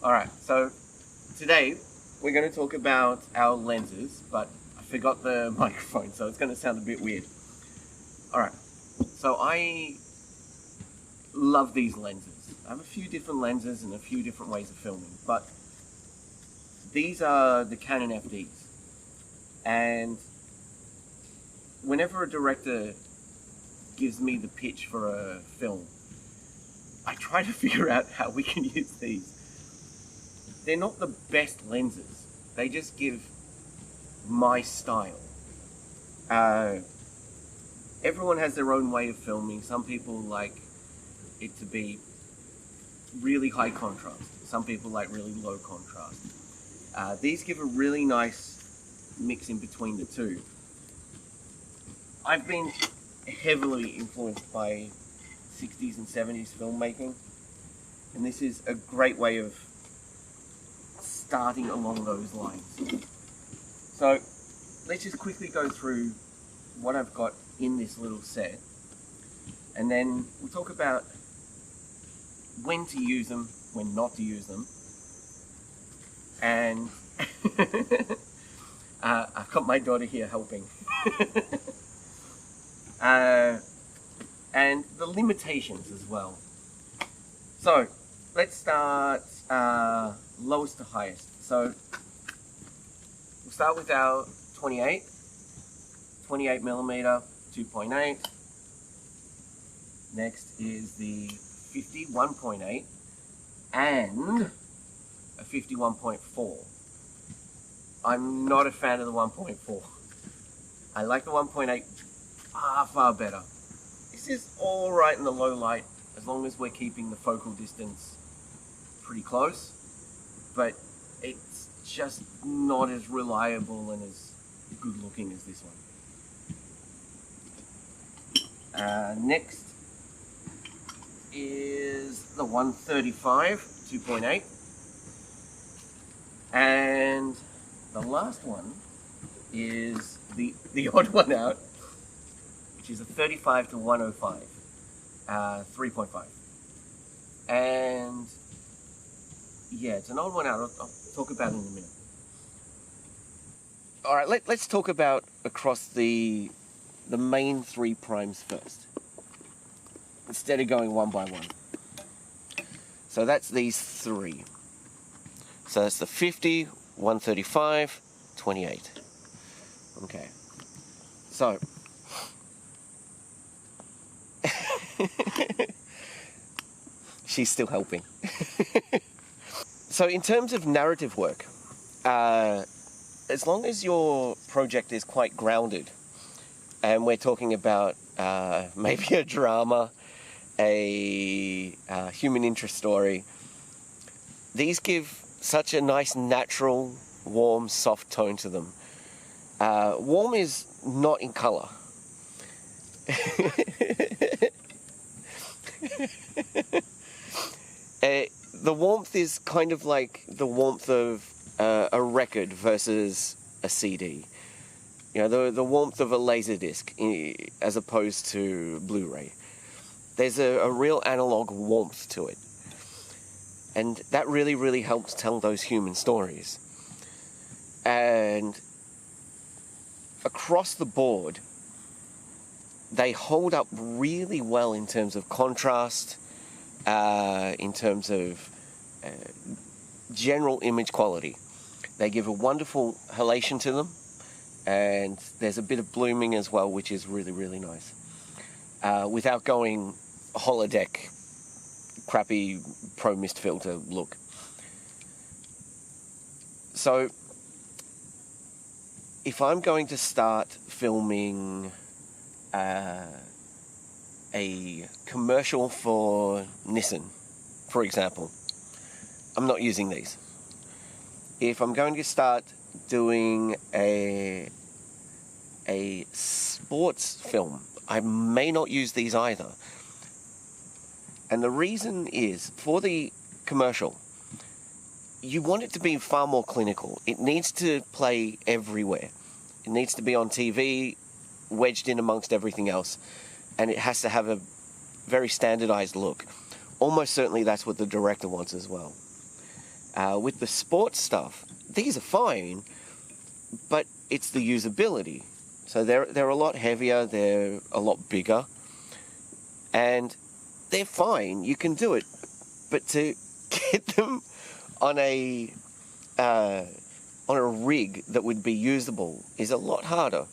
Alright, so today we're going to talk about our lenses, but I forgot the microphone, so it's going to sound a bit weird. Alright, so I love these lenses. I have a few different lenses and a few different ways of filming, but these are the Canon FDs. And whenever a director gives me the pitch for a film, I try to figure out how we can use these. They're not the best lenses. They just give my style. Everyone has their own way of filming. Some people like it to be really high contrast. Some people like really low contrast. These give a really nice mix in between the two. I've been heavily influenced by 60s and 70s filmmaking, and this is a great way of starting along those lines. So let's just quickly go through what I've got in this little set, and then we'll talk about when to use them, when not to use them, and I've got my daughter here helping. And the limitations as well. So let's start lowest to highest. So we'll start with our 28 millimeter 2.8. Next is the 50 1.8 and a 50 1.4. I'm not a fan of the 1.4. I like the 1.8 far better. This is all right in the low light as long as we're keeping the focal distance pretty close, but it's just not as reliable and as good looking as this one. Next is the 135 2.8, and the last one is the odd one out, which is a 35 to 105, 3.5. And yeah, it's an old one out. I'll talk about it in a minute. All right, let's talk about across the main three primes first, instead of going one by one. So that's these three. So that's the 50, 135, 28. Okay. So she's still helping. So in terms of narrative work, as long as your project is quite grounded, and we're talking about maybe a drama, a human interest story, these give such a nice, natural, warm, soft tone to them. Warm is not in color. The warmth is kind of like the warmth of a record versus a CD. You know, the warmth of a Laserdisc as opposed to Blu-ray. There's a real analog warmth to it. And that really, really helps tell those human stories. And across the board, they hold up really well in terms of contrast, in terms of general image quality. They give a wonderful halation to them, and there's a bit of blooming as well, which is really, really nice. Without going holodeck, crappy pro mist filter look. So if I'm going to start filming a commercial for Nissan, for example, I'm not using these. If I'm going to start doing a sports film, I may not use these either. And the reason is, for the commercial, you want it to be far more clinical. It needs to play everywhere. It needs to be on TV, wedged in amongst everything else, and it has to have a very standardized look. Almost certainly that's what the director wants as well. With the sports stuff, these are fine, but it's the usability. So they're a lot heavier, they're a lot bigger, and they're fine, you can do it. But to get them on a rig that would be usable is a lot harder.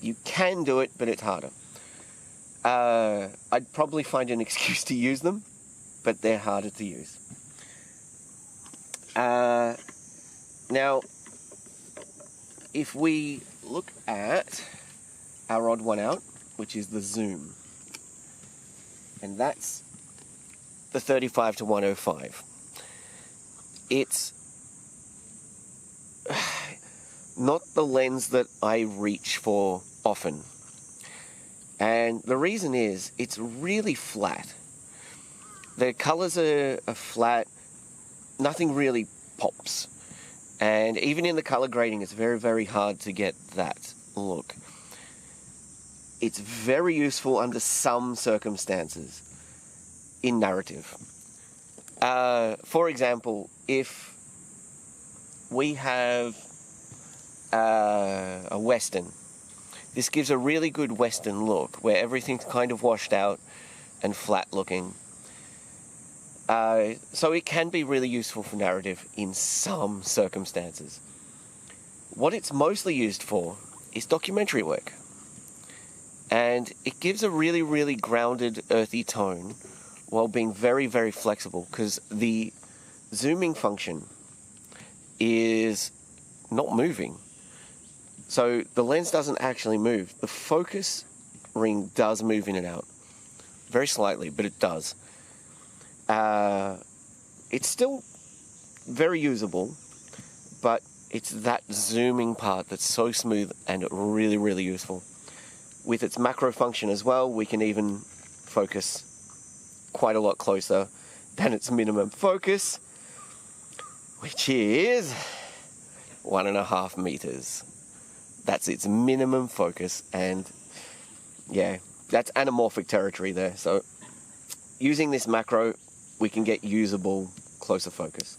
You can do it, but it's harder. I'd probably find an excuse to use them, but they're harder to use. Now, if we look at our odd one out, which is the zoom, and that's the 35 to 105. It's not the lens that I reach for often. And the reason is, it's really flat. The colors are flat, nothing really pops. And even in the color grading, it's very, very hard to get that look. It's very useful under some circumstances in narrative. For example, if we have a Western, this gives a really good Western look where everything's kind of washed out and flat looking. So it can be really useful for narrative in some circumstances. What it's mostly used for is documentary work. And it gives a really, really grounded, earthy tone while being very, very flexible, because the zooming function is not moving. So the lens doesn't actually move. The focus ring does move in and out. Very slightly, but it does. It's still very usable, but it's that zooming part that's so smooth and really, really useful. With its macro function as well, we can even focus quite a lot closer than its minimum focus, which is 1.5 meters. That's its minimum focus, and yeah, that's anamorphic territory there. So using this macro, we can get usable closer focus.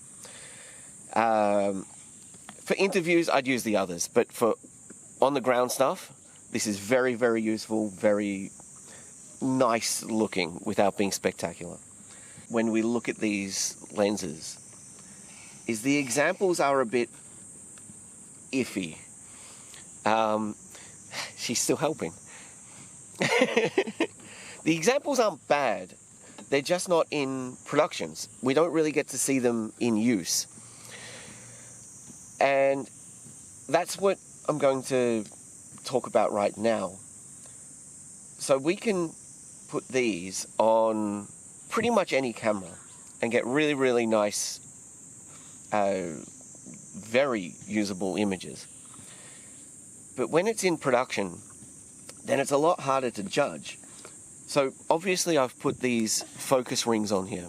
For interviews, I'd use the others, but for on-the-ground stuff, this is very, very useful, very nice looking without being spectacular. When we look at these lenses, is the examples are a bit iffy. She's still helping. The examples aren't bad. They're just not in productions. We don't really get to see them in use. And that's what I'm going to talk about right now. So we can put these on pretty much any camera and get really, really nice, very usable images. But when it's in production, then it's a lot harder to judge. So obviously I've put these focus rings on here,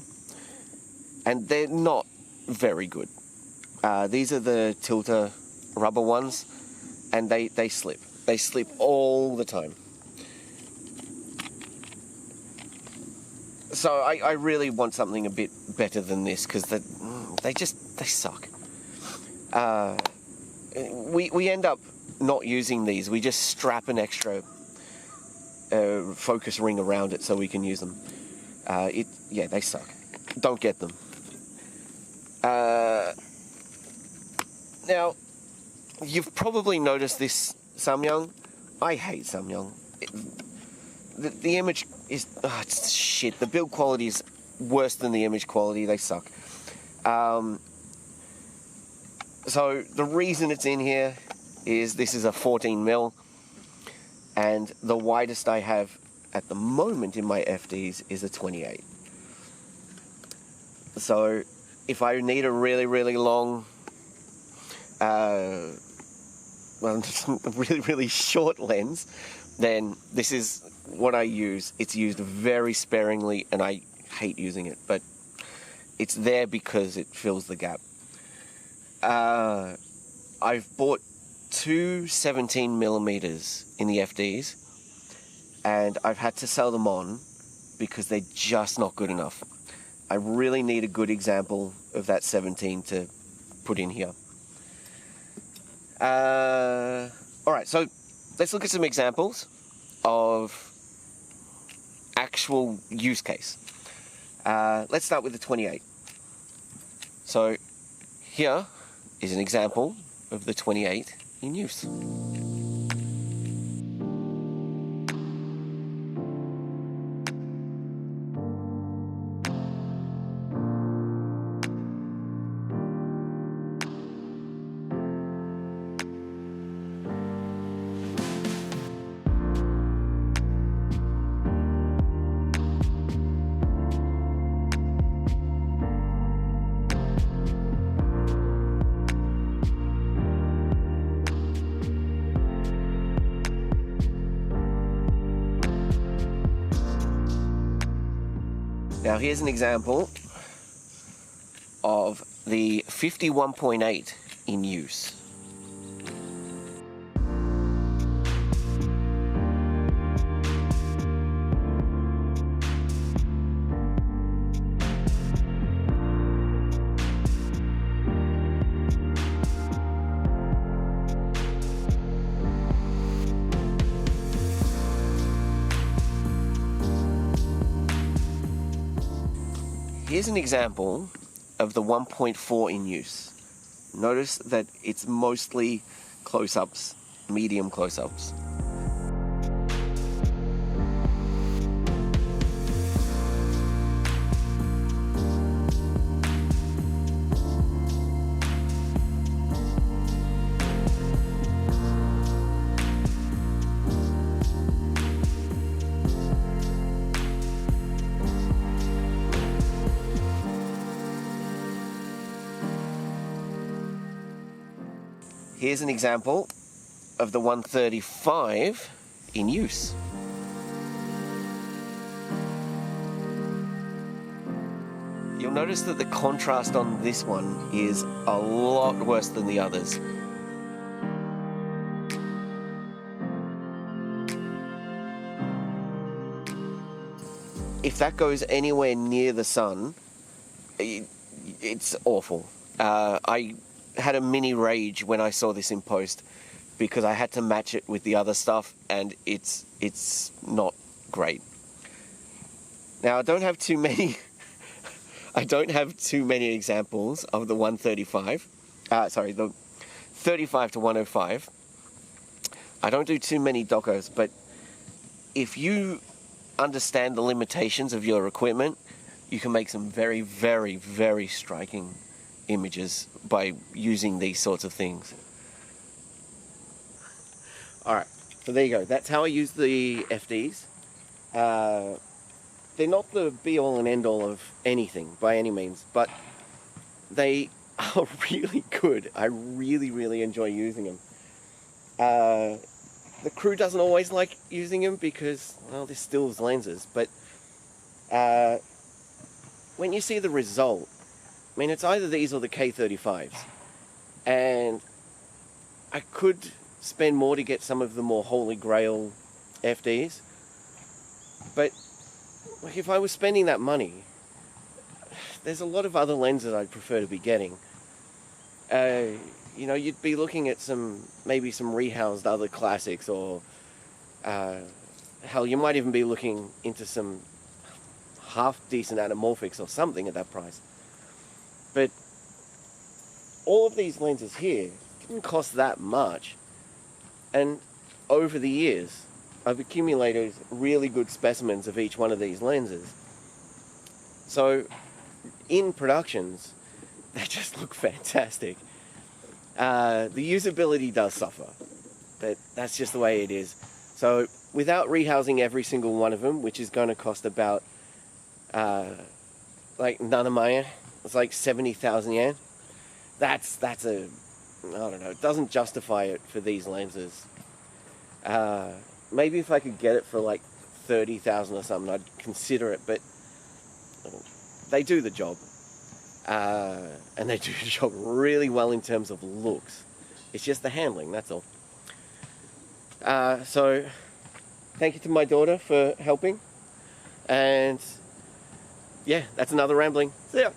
and they're not very good. These are the Tilta rubber ones, and they slip. They slip all the time. So I really want something a bit better than this, because they suck. We end up not using these. We just strap an extra focus ring around it so we can use them. They suck. Don't get them. Now, you've probably noticed this Samyang. I hate Samyang. The image is it's shit. The build quality is worse than the image quality. They suck. So the reason it's in here is this is a 14mm, and the widest I have at the moment in my FDs is a 28. So if I need a really, really long, really, really short lens, then this is what I use. It's used very sparingly, and I hate using it, but it's there because it fills the gap. I've bought two 17mm in the FDs, and I've had to sell them on because they're just not good enough. I really need a good example of that 17 to put in here. Alright, so let's look at some examples of actual use case. Let's start with the 28. So here is an example of the 28 in use. Now here's an example of the 51.8 in use. Here's an example of the 1.4 in use. Notice that it's mostly close-ups, medium close-ups. Here's an example of the 135 in use. You'll notice that the contrast on this one is a lot worse than the others. If that goes anywhere near the sun, it's awful. I had a mini rage when I saw this in post because I had to match it with the other stuff, and it's not great. Now I don't have too many examples of the 135. The 35 to 105. I don't do too many docos, but if you understand the limitations of your equipment, you can make some very, very, very striking images by using these sorts of things. Alright, so there you go. That's how I use the FDs. They're not the be-all and end-all of anything by any means, but they are really good. I really, really enjoy using them. The crew doesn't always like using them because, well, they're stills lenses, but when you see the result, I mean, it's either these or the K35s, and I could spend more to get some of the more holy grail FDs, but like if I was spending that money, there's a lot of other lenses I'd prefer to be getting. You know, you'd be looking at maybe some rehoused other classics, or hell, you might even be looking into some half decent anamorphics or something at that price. But all of these lenses here didn't cost that much, and over the years I've accumulated really good specimens of each one of these lenses. So in productions, they just look fantastic. The usability does suffer, but that's just the way it is. So without rehousing every single one of them, which is going to cost about like nanamaya, it's like 70,000 yen. That's I don't know, it doesn't justify it for these lenses. Maybe if I could get it for like 30,000 or something, I'd consider it, but they do the job. And they do the job really well in terms of looks. It's just the handling, that's all. So, thank you to my daughter for helping. And yeah, that's another rambling. See ya.